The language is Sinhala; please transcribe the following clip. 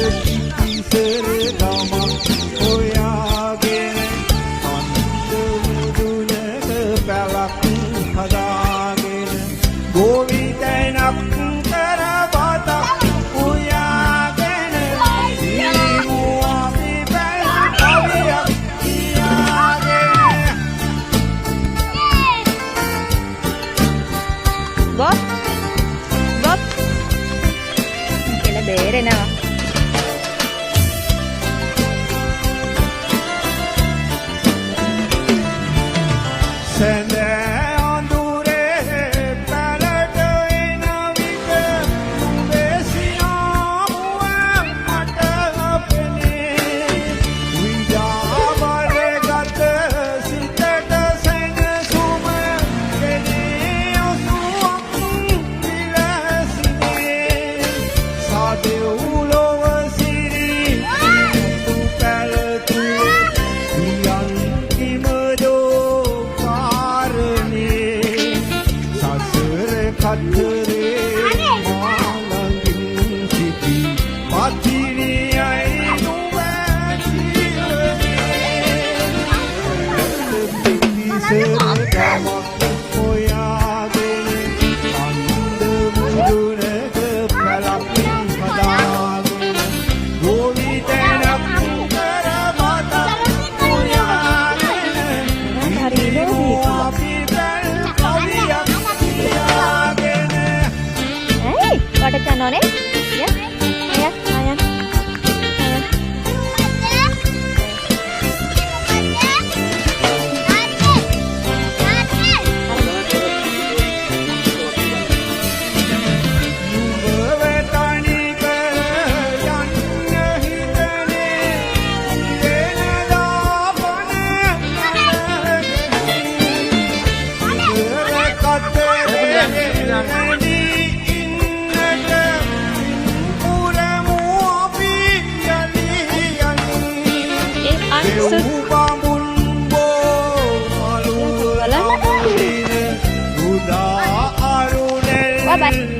පිටිසර ගමක් හොයාගෙන අන්දමුදුනක පැලක් හදාගෙන ගෝවිතැනක් කර බතක් උයාගෙන සීමු අපි පැල් කවියක් කියාගෙන Bob කියලා බේරෙනවා. සැඳ අඳුරේ පැලට එන විට උඹේ සිනාමුව මට අපනේ විඩාවලගත සිතට සැනසුම ගෙනේ ඔසුවක් විලසිනේ සාදෙව්ලොව සිරි උතු පැලතුවේ වියන්තිමදෝ කාරණේ සසර කතරේ මාළඟින් සිටි පතිරියයි පිටිසර ගමක් හොයාගෙන අන්දමුදුනක පැලක් හදාගෙන ගෝවිතැනක් කර බතක් උයාගෙන සීමු අපි පැල් කවියක් කියාගෙන Hey, වට චනෝනේ? Ya. Ayan, ayan. Ayan. නුඹව තනි කර යන්න හිතනේ වෙනදා පන කතරේ නැදී ඉන්නට පුරමු අපි යලි යලි Answer. බඹුන් බෝ අලුවල උදා අරුණෙල් Bye bye.